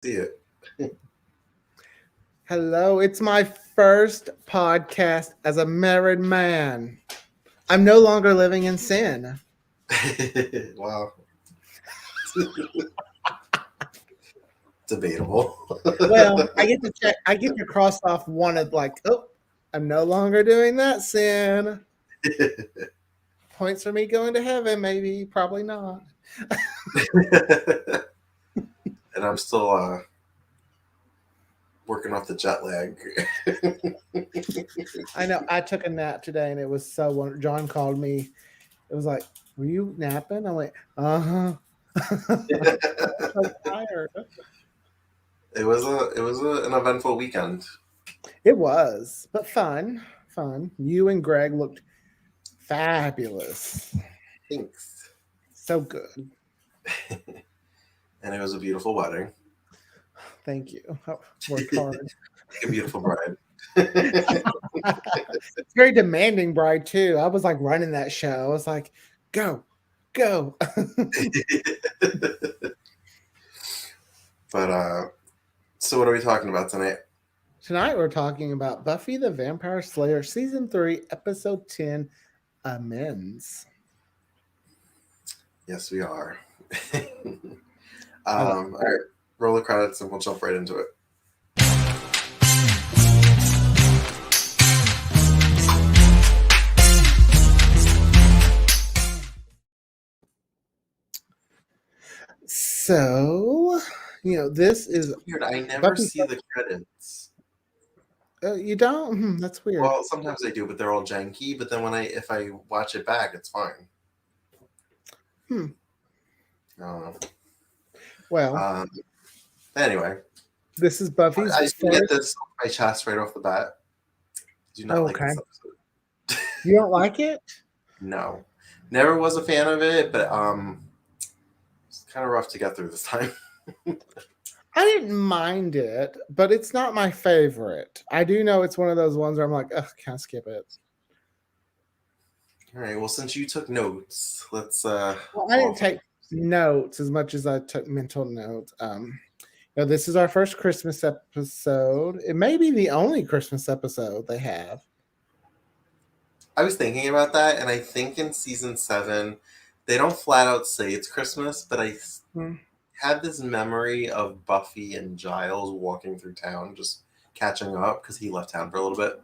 See it. Hello, it's my first podcast as a married man. I'm no longer living in sin. Wow. Debatable. Well, I get to check. I get to cross off one of oh, I'm no longer doing that sin. Points for me going to heaven, maybe, probably not. And I'm still working off the jet lag. I know. I took a nap today, and it was so wonderful. John called me. It was like, "Were you napping?" I'm like, "Uh huh." So tired. An eventful weekend. It was, but fun, fun. You and Greg looked fabulous. Thanks. So good. And it was a beautiful wedding. Thank you. I worked hard. Like a beautiful bride. It's very demanding bride too. I was like running that show. I was like, go, go. But so what are we talking about tonight? Tonight we're talking about Buffy the Vampire Slayer season 3, episode 10, Amends. Yes, we are. I like All right, roll the credits and we'll jump right into it. so. This is Weird. I never Buffy. see the credits. You don't? That's weird. Well, sometimes I do, but they're all janky. But then if I watch it back, it's fine. Hmm. I don't know. Well, Anyway, this is Buffy's I first. get this off my chest right off the bat. Do not like Okay. this episode. You don't like it? No, never was a fan of it, but it's kind of rough to get through this time. I didn't mind it, but it's not my favorite. I do know it's one of those ones where I'm like, ugh, can't skip it. All right. Well, since you took notes, let's. Well, I didn't take notes as much as I took mental notes. This is our first Christmas episode. It may be the only Christmas episode they have. I was thinking about that, and I think in season 7, they don't flat out say it's Christmas, but I had this memory of Buffy and Giles walking through town, just catching up because he left town for a little bit,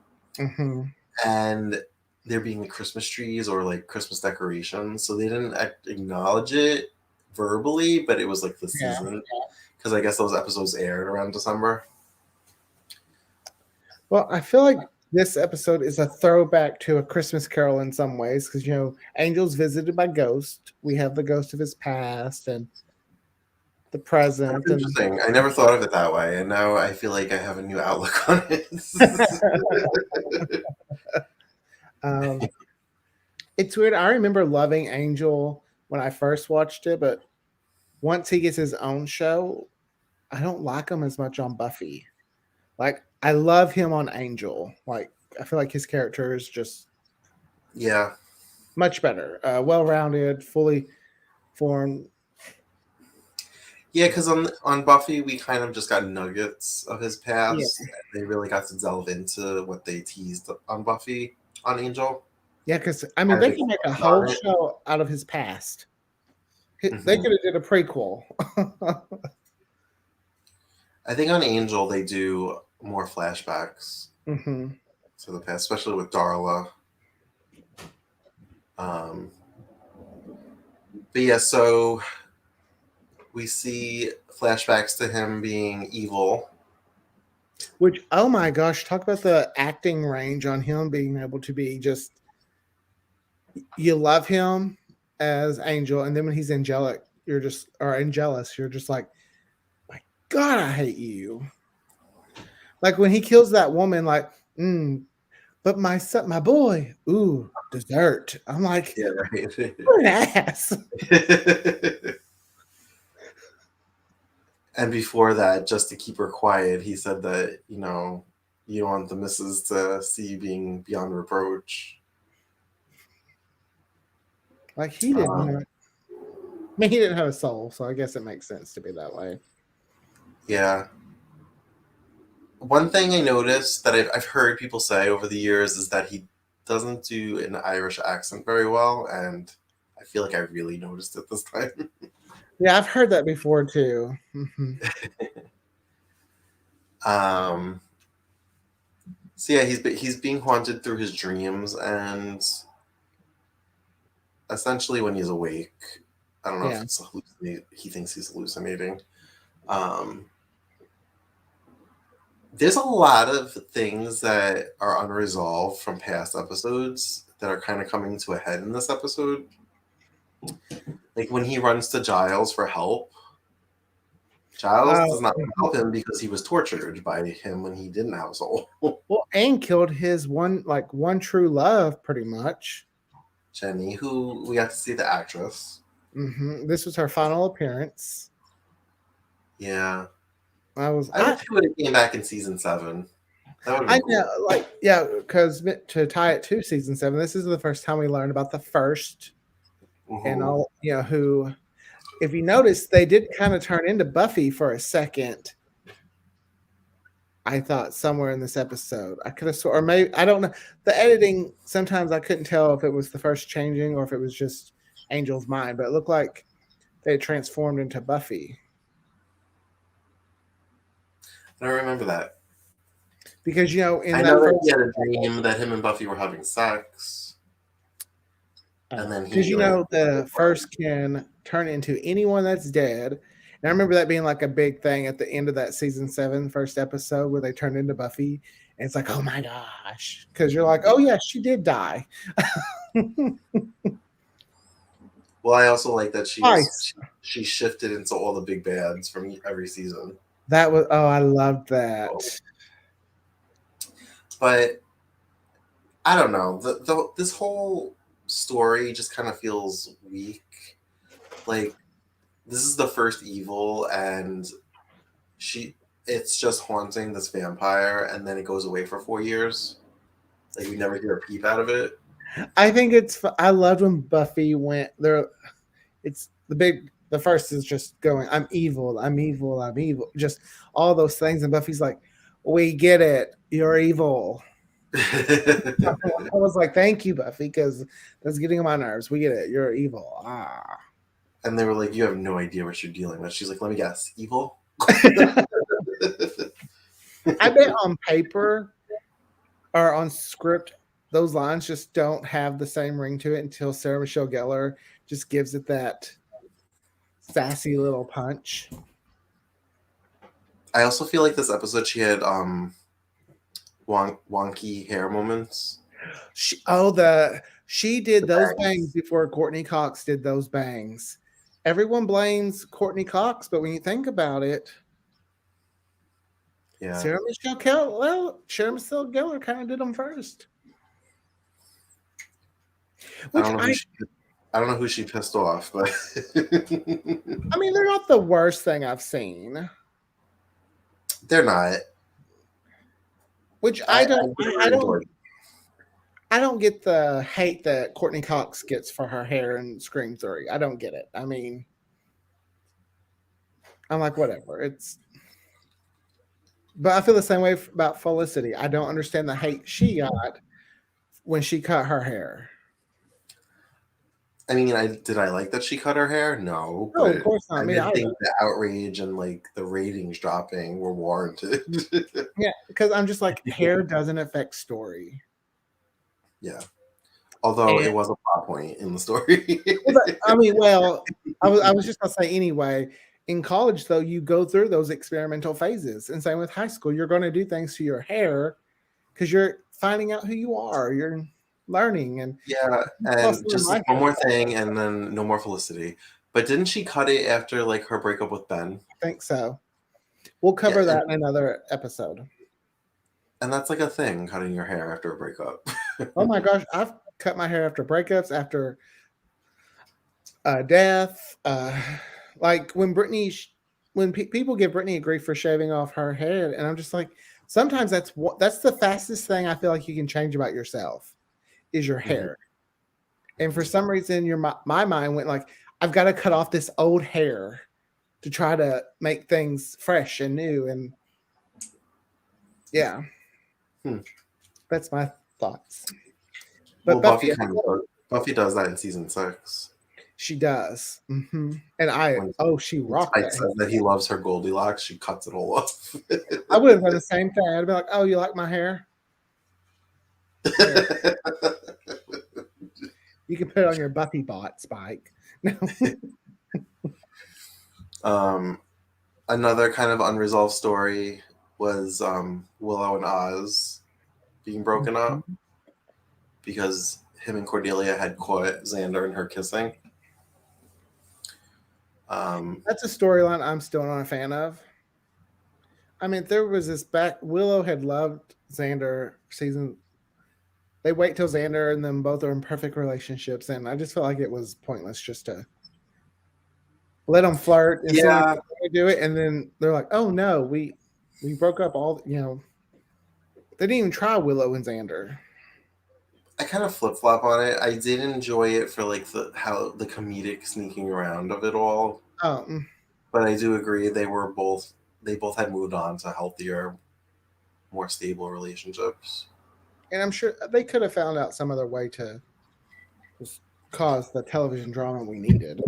and there being Christmas trees or like Christmas decorations. So they didn't acknowledge it verbally, but it was like the season because I guess those episodes aired around December. Well, I feel like this episode is a throwback to A Christmas Carol in some ways because, Angel's visited by ghost. We have the ghost of his past and the present. That's interesting. I never thought of it that way, and now I feel like I have a new outlook on it. It's weird. I remember loving Angel when I first watched it, but once he gets his own show, I don't like him as much on Buffy. Like, I love him on Angel. Like, I feel like his character is just much better, well-rounded, fully formed. Yeah, because on Buffy, we kind of just got nuggets of his past. Yeah. They really got to delve into what they teased on Buffy, on Angel. Yeah, because, they can make a whole show out of his past. They could have did a prequel. I think on Angel, they do more flashbacks to the past, especially with Darla. But yeah, so we see flashbacks to him being evil. Which, oh my gosh, talk about the acting range on him being able to be just, you love him as Angel, and then when he's angelic, or Angelus, you're just like, my God, I hate you. Like when he kills that woman, like, but my son, my boy, ooh, dessert. I'm like, yeah, right. You're an ass. And before that, just to keep her quiet, he said that, you don't want the missus to see you being beyond reproach. Like he didn't he didn't have a soul, so I guess it makes sense to be that way. Yeah. One thing I noticed that I've heard people say over the years is that he doesn't do an Irish accent very well, and I feel like I really noticed it this time. Yeah, I've heard that before too. um, so yeah, he's being haunted through his dreams, and essentially when he's awake, I don't know if Yeah. it's he thinks he's hallucinating. Um, there's a lot of things that are unresolved from past episodes that are kind of coming to a head in this episode. Like when he runs to Giles for help, Giles does not help him because he was tortured by him when he didn't have a soul. Well, and killed his one true love, pretty much. Jenny, who we got to see the actress. This was her final appearance. Yeah. I wish he would have came back in season 7. That would have been cool. Because to tie it to season 7, this is the first time we learned about the first and all, who, if you notice, they did kind of turn into Buffy for a second. I thought somewhere in this episode, I could have or maybe I don't know. The editing, sometimes I couldn't tell if it was the first changing or if it was just Angel's mind, but it looked like they transformed into Buffy. I don't remember that. Because I know that he had a dream that him and Buffy were having sex. And then because the first can turn into anyone that's dead. And I remember that being like a big thing at the end of that season 7 first episode where they turned into Buffy. And it's like, oh my gosh. Because you're like, oh yeah, she did die. Well, I also like that she shifted into all the big bads from every season. I loved that. But I don't know. This whole story just kind of feels weak. Like this is the first evil, and it's just haunting this vampire, and then it goes away for 4 years. Like we never hear a peep out of it. I think I loved when Buffy went there. It's the first is just going, I'm evil, I'm evil, I'm evil. Just all those things. And Buffy's like, we get it. You're evil. I was like, thank you, Buffy, because that's getting on my nerves. We get it. You're evil. And they were like, you have no idea what you're dealing with. She's like, let me guess, evil? I bet on paper or on script, those lines just don't have the same ring to it until Sarah Michelle Gellar just gives it that sassy little punch. I also feel like this episode she had wonky hair moments. She did those bangs before Courtney Cox did those bangs. Everyone blames Courtney Cox, but when you think about it, yeah, Sarah Michelle Gellar kind of did them first. I don't know who she pissed off, but I mean, they're not the worst thing I've seen. They're not. Which I don't get the hate that Courtney Cox gets for her hair in Scream 3. I don't get it. I mean, I'm like, whatever. But I feel the same way about Felicity. I don't understand the hate she got when she cut her hair. I mean, did I like that she cut her hair? No, of course not. I didn't think the outrage and like the ratings dropping were warranted. Yeah, because I'm just like, hair doesn't affect story. Yeah, although it was a plot point in the story. I mean, I was just gonna say anyway. In college, though, you go through those experimental phases, and same with high school. You're going to do things to your hair because you're finding out who you are. You're learning, and and just one more thing, and then no more Felicity. But didn't she cut it after like her breakup with Ben? I think so. We'll cover that in another episode. And that's like a thing, cutting your hair after a breakup. Oh my gosh, I've cut my hair after breakups, after death. Like when people give Brittany grief for shaving off her hair, and I'm just like, sometimes that's the fastest thing I feel like you can change about yourself is your hair. And for some reason, my mind went like, I've got to cut off this old hair to try to make things fresh and new. And yeah, Hmm. that's my thoughts. Well, But Buffy, Buffy does that in season 6 she does. And when she when rocked Spike that. says that he loves her Goldilocks. She cuts it all off. I would have done the same thing. I'd be like, "Oh, you like my hair? Here, you can put it on your Buffy bot, Spike." No. um, Another kind of unresolved story was Willow and Oz being broken up because him and Cordelia had caught Xander and her kissing. That's a storyline I'm still not a fan of. I mean, there was this back. Willow had loved Xander season. They wait till Xander and them both are in perfect relationships, and I just felt like it was pointless just to let them flirt and see yeah, they do it, and then they're like, "Oh no, we broke up." All they didn't even try Willow and Xander. I kind of flip flop on it. I did enjoy it for like the comedic sneaking around of it all, Um, but I do agree they both had moved on to healthier, more stable relationships. and I'm sure they could have found out some other way to just cause the television drama we needed.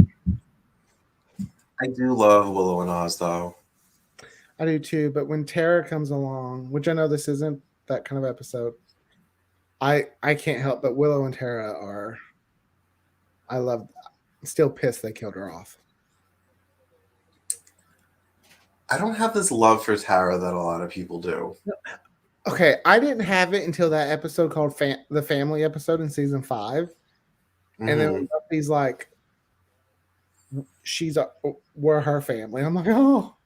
I do love Willow and Oz though. I do too, but when Tara comes along, which I know this isn't that kind of episode, I can't help but Willow and Tara are. I love. Still pissed they killed her off. I don't have this love for Tara that a lot of people do. Okay, I didn't have it until that episode called the family episode in season 5, and then Mm-hmm. Buffy's like, we're her family. I'm like, oh,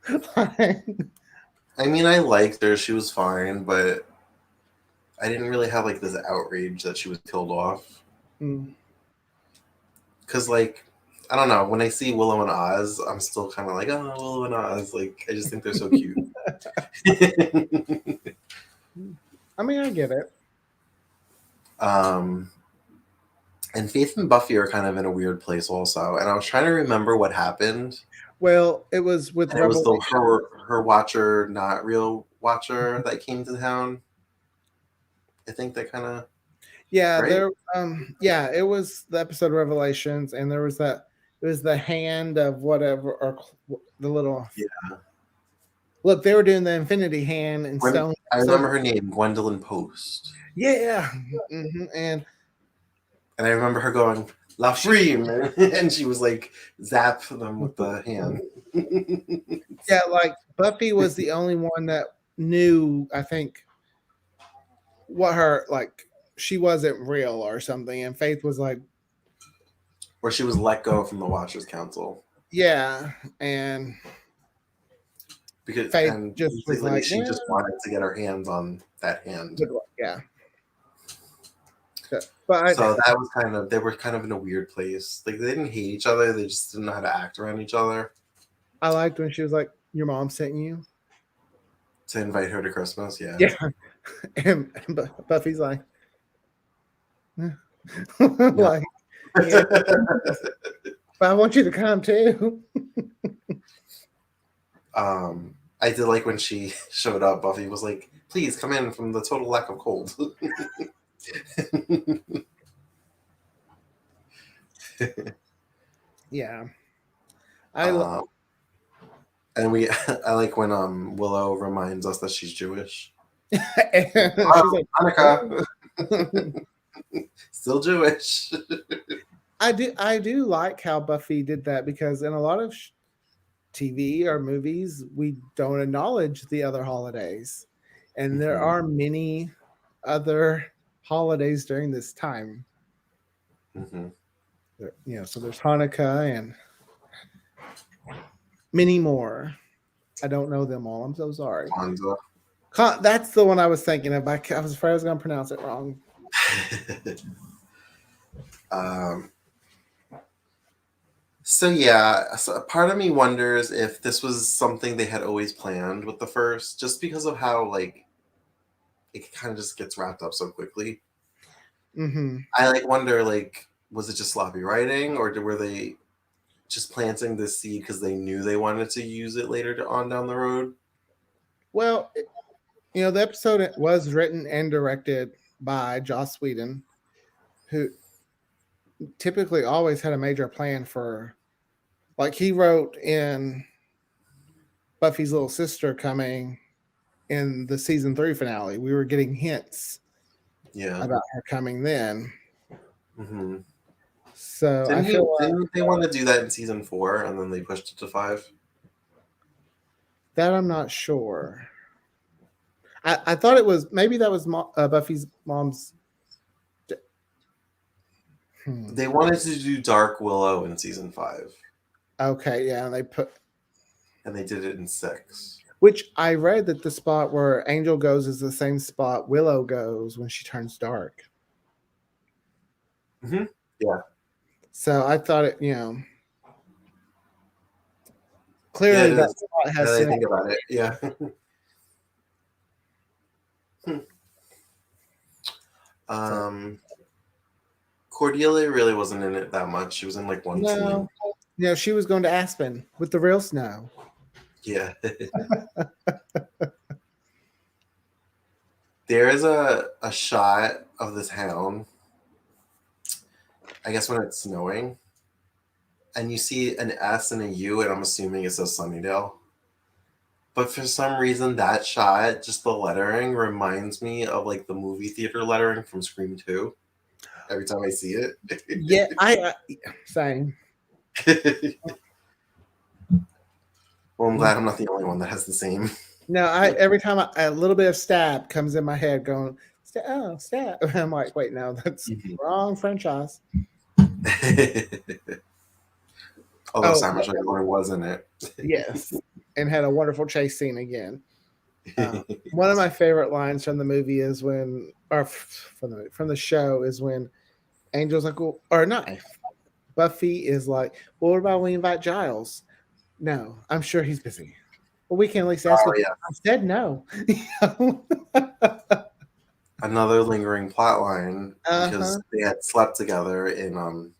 I mean, I liked her; she was fine, but I didn't really have like this outrage that she was killed off. Mm. Because like I don't know, when I see Willow and Oz, I'm still kind of like, oh, Willow and Oz. Like I just think they're so cute. I mean, I get it. um, and Faith and Buffy are kind of in a weird place also. And I was trying to remember what happened. Well, it was with And it was the Revelation. her watcher, not real watcher, that came to town. I think that kind of Yeah, right. yeah, it was the episode Revelations, and there was that. It was the hand of whatever, or the little. Yeah. Look, they were doing the Infinity Hand and stone. I So remember her name, Gwendolyn Post. yeah, and And I remember her going, La Frime, and she was like, zap them with the hand. yeah, like Buffy was the only one that knew. I think what her like she wasn't real or something, and Faith was like, Where she was let go from the Watchers Council. yeah, and Because Faith and just was basically like, she yeah, just wanted to get her hands on that hand. good luck. Yeah. But So that was they were kind of in a weird place. Like they didn't hate each other, they just didn't know how to act around each other. I liked when she was like, "Your mom sent you." To invite her to Christmas, yeah. Yeah, and Buffy's like, No. like, yeah, but I want you to come too. I did like when she showed up, Buffy was like, please come in from the total lack of cold. Yeah, and I like when Willow reminds us that she's Jewish. and she's like, Hanukkah. Still Jewish. I do like how Buffy did that, because in a lot of TV or movies, we don't acknowledge the other holidays, and there are many other holidays during this time. Mm-hmm. So there's Hanukkah and many more. I don't know them all. I'm so sorry. Kwanzaa. That's the one I was thinking of. I was afraid I was going to pronounce it wrong. So yeah, so part of me wonders if this was something they had always planned with the first, just because of how like it kind of just gets wrapped up so quickly. Mm-hmm. I wonder was it just sloppy writing, or were they just planting this seed because they knew they wanted to use it later on down the road? Well, the episode was written and directed by Joss Whedon, who typically always had a major plan for, like, he wrote in Buffy's little sister coming in the season 3 finale. We were getting hints about her coming then. Mm-hmm. So Didn't they want to do that in season 4 and then they pushed it to 5? That I'm not sure. I thought it was, maybe that was Buffy's mom's. They wanted to do Dark Willow in season 5. Okay, yeah, And they did it in 6. Which I read that the spot where Angel goes is the same spot Willow goes when she turns dark. Mm-hmm. Yeah. So I thought it, clearly that spot has. Now that I think about it, yeah. Cordelia really wasn't in it that much. She was in like one scene. No, she was going to Aspen with the real snow. Yeah. There is a shot of the town, I guess when it's snowing, and you see an S and a U, and I'm assuming it says Sunnydale. But for some reason, that shot, just the lettering, reminds me of like the movie theater lettering from Scream 2. Every time I see it. Yeah, same. Well, I'm glad I'm not the only one that has the same. No, every time a little bit of stab comes in my head going, stab. I'm like, wait, no, that's wrong franchise. Although Simon Sugar was in it. Yes, and had a wonderful chase scene again. One of my favorite lines from the movie is when, or from the show, is when Angel's like, well, or not, Buffy is like, well, what about we invite Giles? No, I'm sure he's busy. Well, we can at least ask him. Yeah. I said no. Another lingering plot line because they had slept together in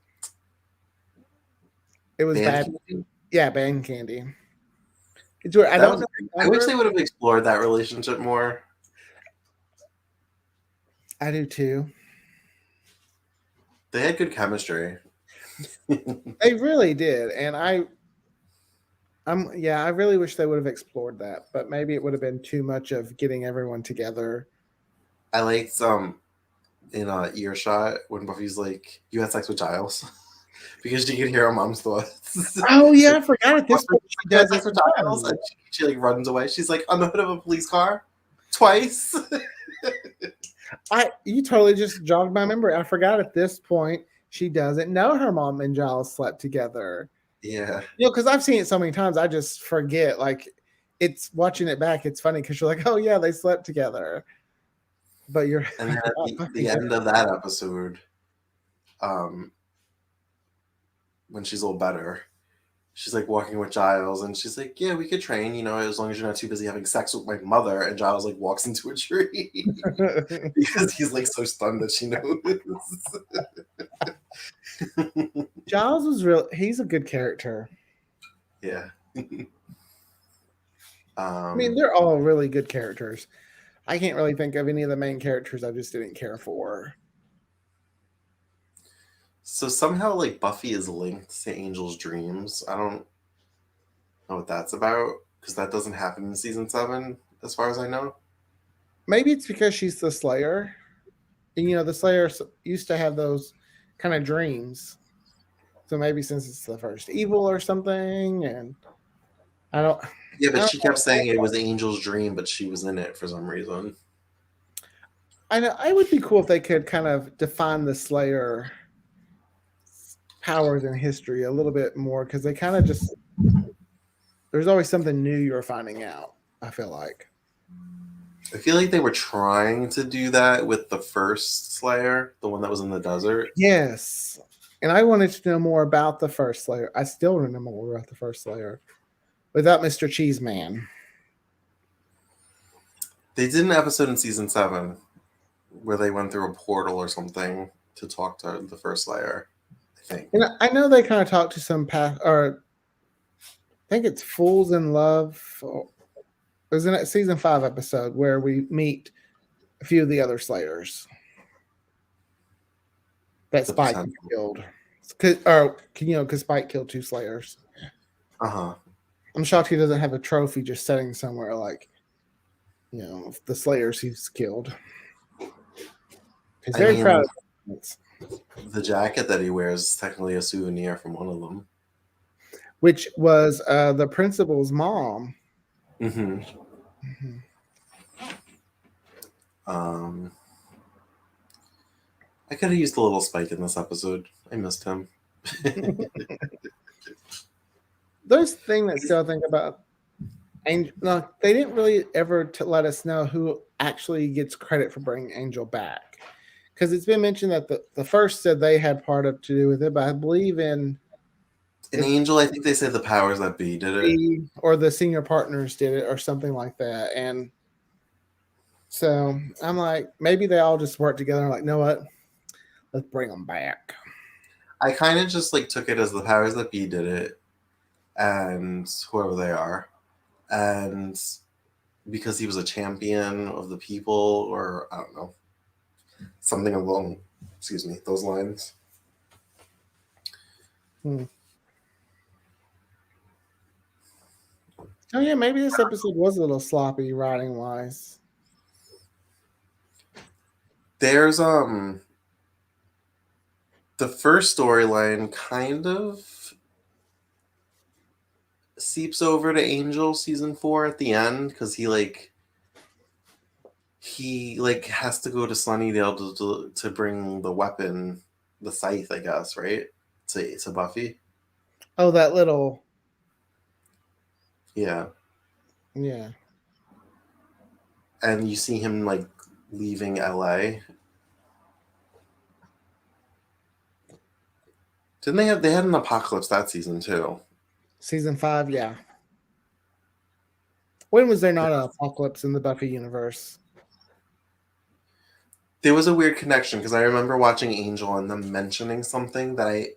it was bad. Candy. Yeah, band candy. It's weird. I wish they would have explored that relationship more. I do too. They had good chemistry. They really did, and I really wish they would have explored that, but maybe it would have been too much of getting everyone together. I liked in Earshot when Buffy's like, "You had sex with Giles," because she could hear her mom's thoughts. Oh yeah, I forgot at this point she does sex with Giles, and she like runs away. She's like on the hood of a police car twice. You totally just jogged my memory. I forgot at this point she doesn't know her mom and Giles slept together. Yeah. Because I've seen it so many times, I just forget. Like, it's watching it back, it's funny because you're like, oh yeah, they slept together. But you're. And then at the end of that episode, when she's a little better, she's like walking with Giles, and she's like, "Yeah, we could train, as long as you're not too busy having sex with my mother." And Giles like walks into a tree because he's like so stunned that she knows. Giles was he's a good character. Yeah. I mean, they're all really good characters. I can't really think of any of the main characters I just didn't care for. So somehow, like, Buffy is linked to Angel's dreams. I don't know what that's about, because that doesn't happen in season 7, as far as I know. Maybe it's because she's the Slayer. And, the Slayer used to have those kind of dreams. So maybe since it's the first evil or something, and I don't. Yeah, but she kept saying it was Angel's dream, but she was in it for some reason. I know. It would be cool if they could kind of define the Slayer powers in history a little bit more, because they kind of just, there's always something new you're finding out, I feel like they were trying to do that with the first Slayer, the one that was in the desert. Yes, and I wanted to know more about the first Slayer. I still want to know more about the first Slayer without Mr. Cheeseman. They did an episode in season 7 where they went through a portal or something to talk to the first Slayer. I think. And I know they kind of talked to some past, or I think it's Fools in Love. It was in that season 5 episode where we meet a few of the other Slayers that The Spike potential. killed. Because Spike killed 2 Slayers. Uh-huh. I'm shocked he doesn't have a trophy just sitting somewhere like, the Slayers he's killed. He's I very mean, proud of it. the jacket that he wears is technically a souvenir from one of them. Which was the principal's mom. Mm-hmm. Mm-hmm. I could have used a little Spike in this episode. I missed him. There's the thing that still I think about. Angel, no, they didn't really ever let us know who actually gets credit for bringing Angel back, because it's been mentioned that the first said they had part of to do with it, but I believe in Angel, I think they say the powers that be did it. or the senior partners did it or something like that, and so I'm like, maybe they all just work together and like, know what, let's bring them back. I kind of just like took it as the powers that be did it, and whoever they are, and because he was a champion of the people, or I don't know, something along, those lines. Oh yeah, maybe this episode was a little sloppy writing wise. There's the first storyline kind of seeps over to Angel season 4 at the end, because he has to go to Sunnydale to bring the weapon, the scythe, I guess, right? To Buffy. Oh, that little. Yeah. Yeah. And you see him like leaving LA. Didn't they had an apocalypse that season too? Season 5, yeah. When was there not an apocalypse in the Buffy universe? There was a weird connection, because I remember watching Angel and them mentioning something that I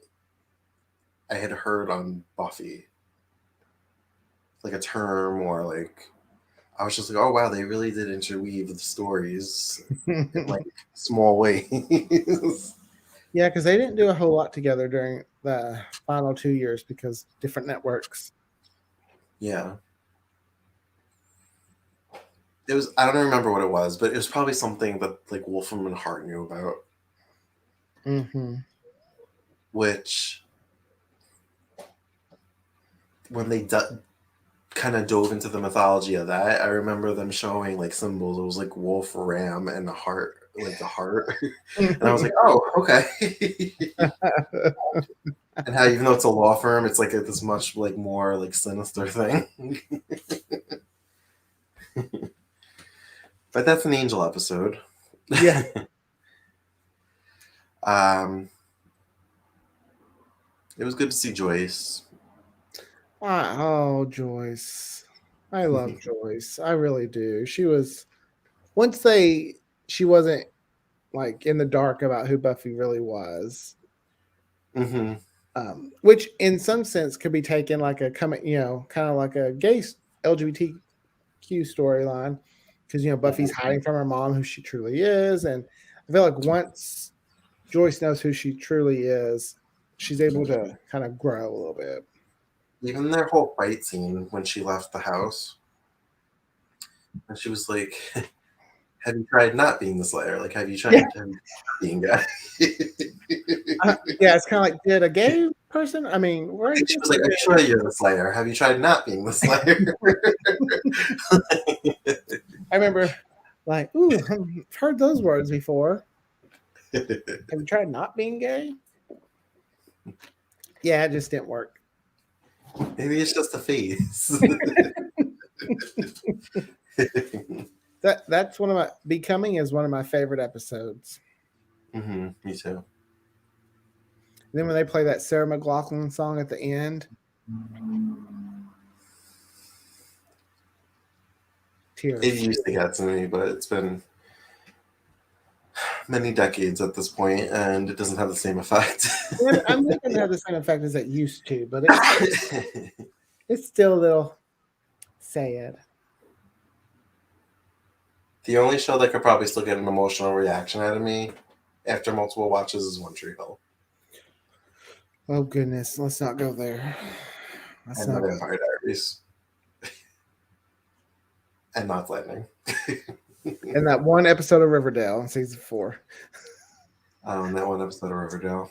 had heard on Buffy. Like a term, or like I was just like, oh wow, they really did interweave the stories in like small ways. Yeah, because they didn't do a whole lot together during the final 2 years because different networks. Yeah. It was, I don't remember what it was, but it was probably something that like Wolfram and Hart knew about. Mm-hmm. Which, when they kind of dove into the mythology of that, I remember them showing like symbols. It was like wolf, ram, and a heart, like the heart. And I was like, oh, okay. And how, even though it's a law firm, it's like this much like more like sinister thing. But that's an Angel episode. Yeah. It was good to see Joyce. Oh, Joyce. I love Joyce. I really do. She wasn't like in the dark about who Buffy really was. Mm-hmm. Which in some sense could be taken like a kind of like a gay LGBTQ storyline, because Buffy's hiding from her mom who she truly is, and I feel like once Joyce knows who she truly is, she's able to kind of grow a little bit. Even their whole fight scene when she left the house, and she was like, have you tried not being the Slayer? Like, have you tried being gay? Yeah, it's kind of like, did a gay person? I mean, She was like, are you sure you're the Slayer? Have you tried not being the Slayer? I remember, like, ooh, I've heard those words before. Have you tried not being gay? Yeah, it just didn't work. Maybe it's just a phase. That's one of my Becoming is one of my favorite episodes. Mm-hmm, me too. And then when they play that Sarah McLachlan song at the end, tears. It used to get to me, but it's been many decades at this point, and it doesn't have the same effect. And I'm not going to have the same effect as it used to, but it's still a little sad. The only show that could probably still get an emotional reaction out of me after multiple watches is One Tree Hill Oh goodness, let's not go there. Let's and The not go. Vampire Diaries and Knots Landing. And that one episode of Riverdale in season 4. And that one episode of Riverdale.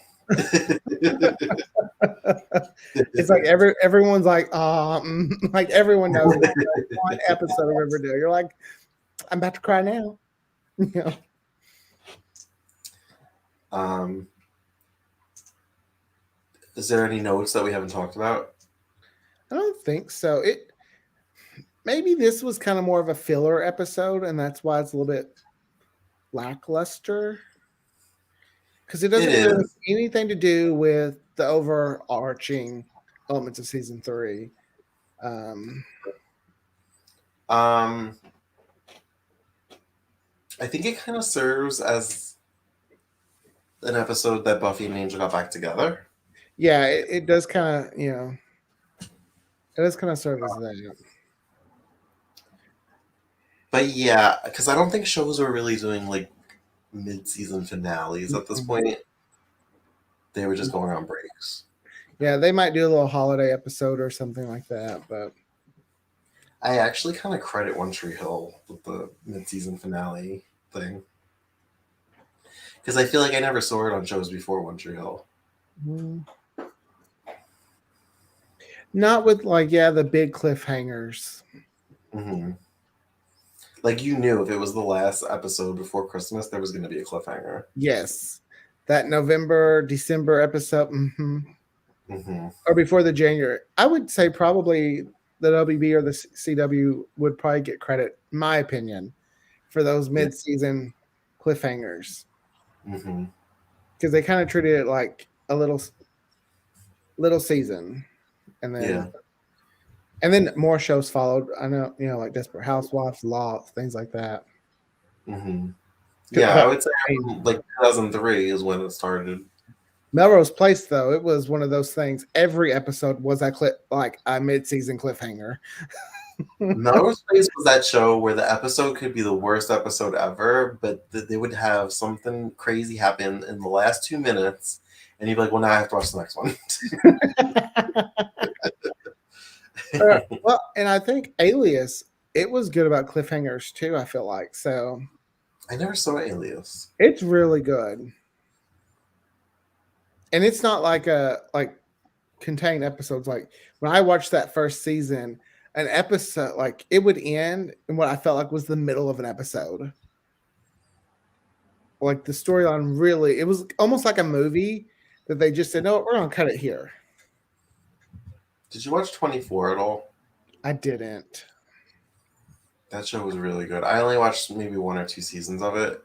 It's like everyone's like, like everyone knows like one episode of Riverdale. You're like, I'm about to cry now. You know. Is there any notes that we haven't talked about? I don't think so. Maybe this was kind of more of a filler episode, and that's why it's a little bit lackluster. Because it doesn't really have anything to do with the overarching elements of season 3. I think it kind of serves as an episode that Buffy and Angel got back together. Yeah, it does kind of, it does kind of serve as that. But yeah, because I don't think shows are really doing like mid-season finales at this point. They were just going on breaks. Yeah, they might do a little holiday episode or something like that, but I actually kind of credit One Tree Hill with the mid-season finale thing. Because I feel like I never saw it on shows before One Tree Hill. Not with the big cliffhangers. Mm-hmm. Like you knew if it was the last episode before Christmas, there was going to be a cliffhanger. Yes. That November, December episode. Mm-hmm. Or before the January. I would say probably the WB or the CW would probably get credit, in my opinion, for those mid-season cliffhangers. Mm-hmm. Because they kind of treated it like a little season. And then more shows followed. I know, like Desperate Housewives, Law, things like that. Mm-hmm. Yeah, I would say like 2003 is when it started. Melrose Place, though, it was one of those things. Every episode was a mid-season cliffhanger. Melrose Place was that show where the episode could be the worst episode ever, but they would have something crazy happen in the last 2 minutes, and you'd be like, well, now I have to watch the next one. Well, and I think Alias, it was good about cliffhangers too, I feel like. So I never saw Alias. It's really good. And it's not like contained episodes. Like when I watched that first season, an episode it would end in what I felt like was the middle of an episode. Like the storyline really, it was almost like a movie that they just said, no, we're gonna cut it here. Did you watch 24 at all? I didn't. That show was really good. I only watched maybe 1 or 2 seasons of it,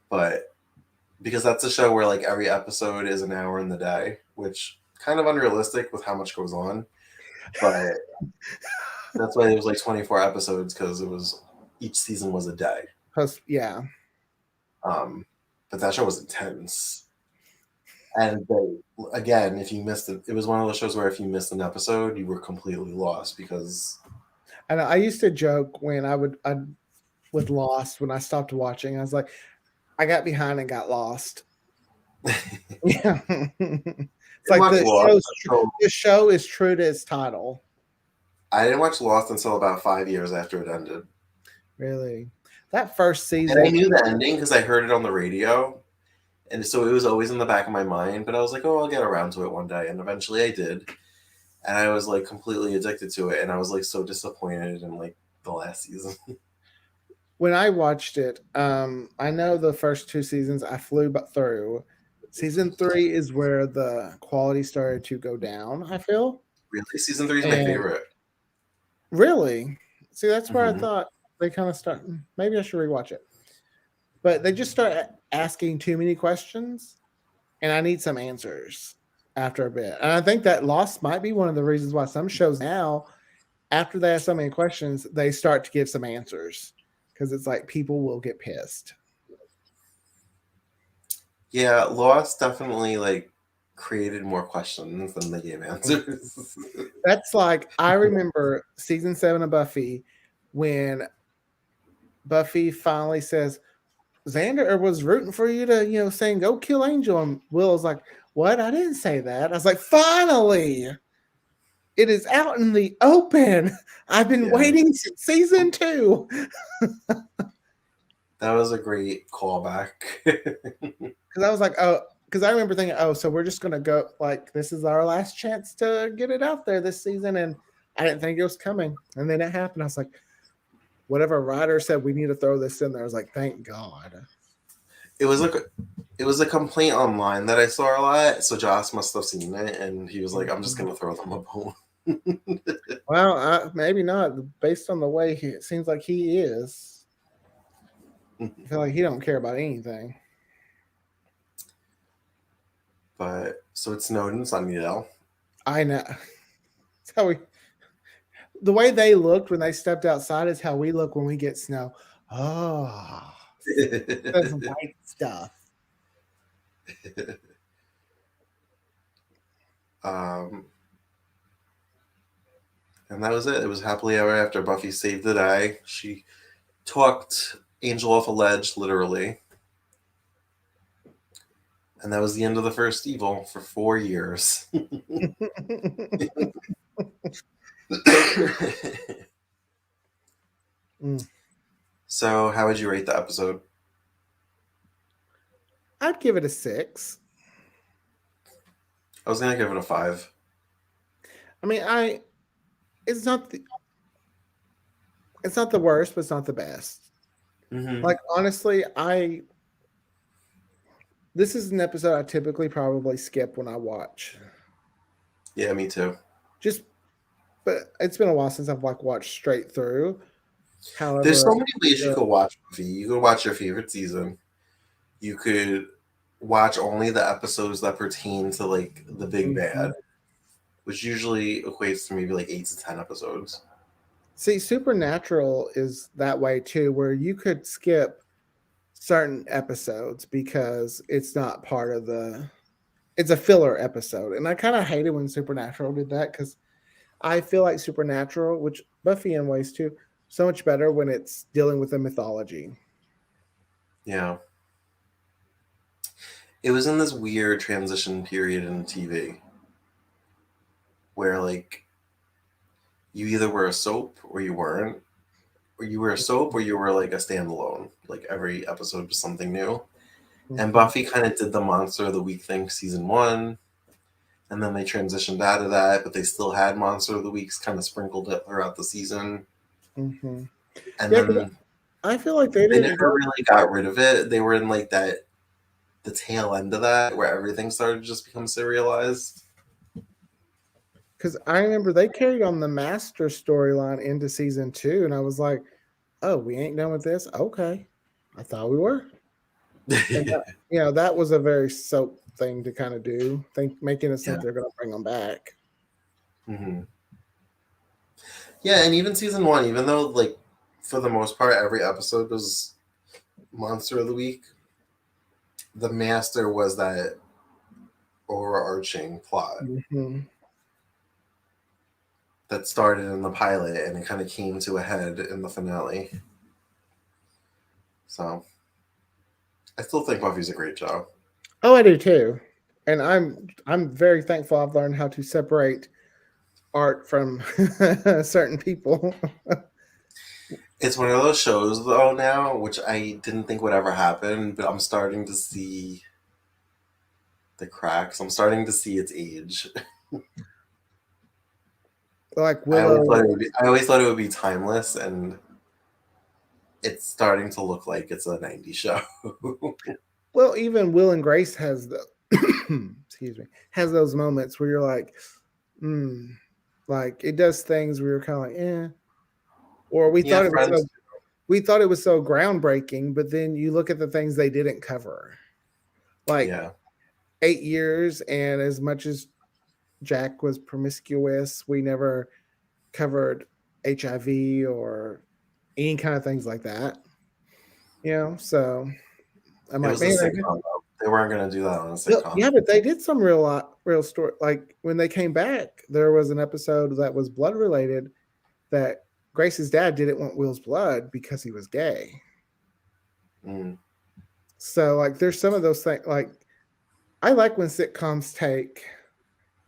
but because that's a show where every episode is an hour in the day, which kind of unrealistic with how much goes on. But that's why it was 24 episodes, because each season was a day. Yeah. But that show was intense. And again, if you missed it, it was one of those shows where if you missed an episode, you were completely lost because. And I used to joke when I with Lost, when I stopped watching, I was like, I got behind and got lost. Yeah. It's like the show is true to its title. I didn't watch Lost until about 5 years after it ended. Really? That first season. And I knew the ending because I heard it on the radio. And so it was always in the back of my mind. But I was like, oh, I'll get around to it one day. And eventually I did. And I was completely addicted to it. And I was so disappointed in the last season. When I watched it, I know the first 2 seasons I flew through. Season 3 is where the quality started to go down, I feel. Really? Season 3 is my favorite. Really? See, that's where I thought they kind of start. Maybe I should rewatch it. But they just start asking too many questions, and I need some answers after a bit. And I think that Lost might be one of the reasons why some shows now, after they ask so many questions, they start to give some answers. Because it's people will get pissed. Yeah, Lost definitely like created more questions than they gave answers. That's like I remember season 7 of Buffy when Buffy finally says Xander was rooting for you to, saying go kill Angel, and Willow's like, "What? I didn't say that." I was like, "Finally, it is out in the open. I've been Yeah, waiting since season 2." that was a great callback. Because I was like, "Oh," because I remember thinking, "Oh, so we're just gonna go like this is our last chance to get it out there this season," and I didn't think it was coming, and then it happened. I was like, "Whatever writer said, we need to throw this in there." I was like, "Thank God." it was like it was a complaint online that I saw a lot, so Joss must have seen it, and he was like, "I'm just gonna throw them a bone." Well, maybe not. Based on the way it seems like he is, I feel like he don't care about anything. But so it snowed in Sunnydale. I know. It's how the way they looked when they stepped outside is how we look when we get snow. Oh, that's white stuff. um, and that was it. It was happily ever after. Buffy saved the day. She talked Angel off a ledge, literally. And that was the end of the first evil for 4 years. So, how would you rate the episode? I'd give it a 6. I was gonna give it a 5. I mean, it's not it's not the worst, but it's not the best. Mm-hmm. Like honestly, this is an episode I typically probably skip when I watch. Yeah, me too. Just but it's been a while since I've like watched straight through. There's However, so many ways you could watch Buffy. You could watch your favorite season. You could watch only the episodes that pertain to like the big bad, which usually equates to maybe like 8 to 10 episodes. see, Supernatural is that way too, where you could skip certain episodes because it's not part of it's a filler episode. And I kind of hated when Supernatural did that because I feel like Supernatural, which Buffy in ways too, so much better when it's dealing with the mythology. Yeah. It was in this weird transition period in TV where like you either were a soap or you weren't, or you were a soap or you were like a standalone. Like every episode was something new. And Mhm. Buffy kind of did the Monster of the Week thing season 1, and then they transitioned out of that, but they still had Monster of the Weeks kind of sprinkled it throughout the season. Mhm. And Yeah, because then I feel like they they didn't never go really got rid of it. They were in like the tail end of that where everything started to just become serialized. because I remember they carried on the master storyline into season 2, and I was like, "Oh, we ain't done with this." Okay, I thought we were. And that, that was a very soap thing to kind of do. Think making us Yeah. think they're going to bring them back. Mm-hmm. Yeah, and even season 1, even though like for the most part every episode was Monster of the Week, the Master was that overarching plot Mm-hmm. that started in the pilot and it kind of came to a head in the finale. So I still think Buffy's a great show. Oh, I do too. And I'm very thankful I've learned how to separate art from certain people. It's one of those shows though now, which I didn't think would ever happen, but I'm starting to see the cracks. I'm starting to see its age. Like I always thought Willow. it would be timeless, and it's starting to look like it's a '90s show. Well, even Will and Grace has the excuse me, has those moments where you're like, hmm, like it does things where you're kind of like, eh. Or Yeah, Friends. we thought it was so groundbreaking, but then you look at the things they didn't cover. Like Yeah, 8 years, and as much as Jack was promiscuous, we never covered HIV or any kind of things like that. So I'm it like, was a man, sitcom. They weren't going to do that on a sitcom. Yeah, but they did some real story. Like when they came back, there was an episode that was blood related that Grace's dad didn't want Will's blood because he was gay. Mm. So like there's some of those things like I like when sitcoms take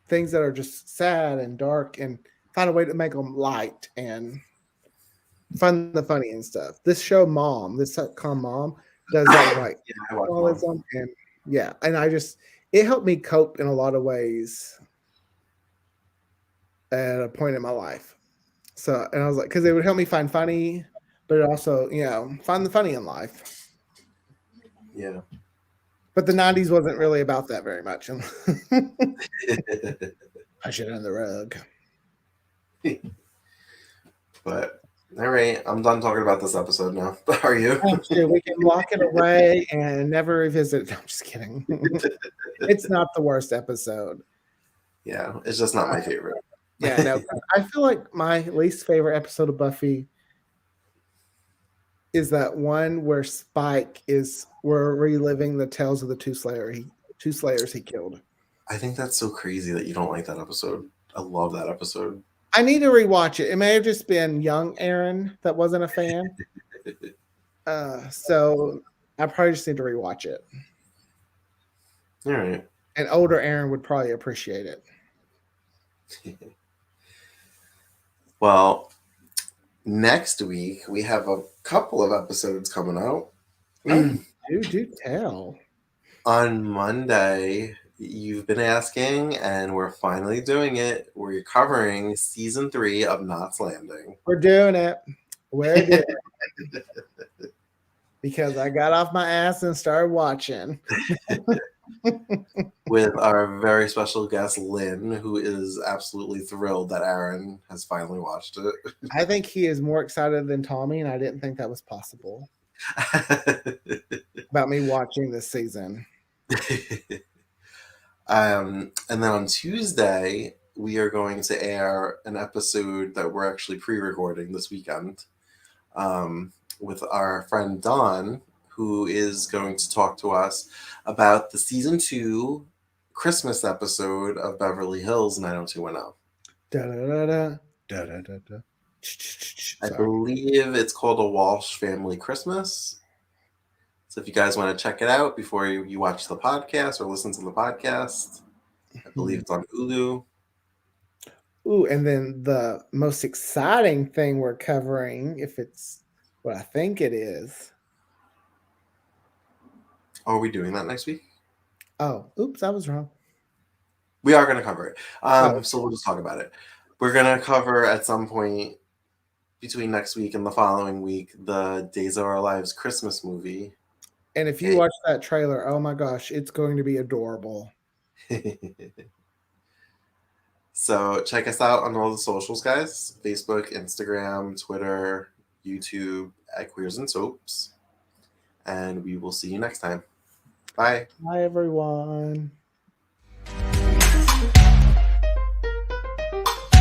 things that are just sad and dark and find a way to make them light and find the funny and stuff. This show Mom, this sitcom Mom does that with like Yeah, I watched Mom. alcoholism and yeah, and it helped me cope in a lot of ways at a point in my life. So and I was like, because it would help me find funny, but it also, find the funny in life. Yeah. But the 90s wasn't really about that very much. I shit on the rug. But all right, I'm done talking about this episode now. Are you? Sure, we can lock it away and never revisit it. I'm just kidding. It's not the worst episode. Yeah, it's just not my favorite. Yeah, no. I feel like my least favorite episode of Buffy is that one where we're reliving the tales of the two slayers he killed. I think that's so crazy that you don't like that episode. I love that episode. I need to rewatch it. It may have just been young Aaron that wasn't a fan. So I probably just need to rewatch it. All right. And older Aaron would probably appreciate it. Well, next week we have a couple of episodes coming out. Do tell. On Monday, you've been asking, and we're finally doing it. We're covering season 3 of Knots Landing. We're doing it. We're doing it. Because I got off my ass and started watching. With our very special guest, Lynn, who is absolutely thrilled that Aaron has finally watched it. I think he is more excited than Tommy, and I didn't think that was possible about me watching this season. And then on Tuesday, we are going to air an episode that we're actually pre-recording this weekend with our friend Dawn, who is going to talk to us about the season 2 Christmas episode of Beverly Hills 90210. Da-da-da-da, da-da-da-da. I believe it's called A Walsh Family Christmas. So if you guys want to check it out before you watch the podcast or listen to the podcast, I believe it's on Hulu. Ooh, and then the most exciting thing we're covering, if it's what I think it is. Are we doing that next week? Oh, oops, I was wrong. We are going to cover it. So we'll just talk about it. We're going to cover at some point between next week and the following week the Days of Our Lives Christmas movie. And if you watch that trailer, oh my gosh, it's going to be adorable. So check us out on all the socials, guys. Facebook, Instagram, Twitter, YouTube at Queers and Soaps. And we will see you next time. Bye. Bye, everyone.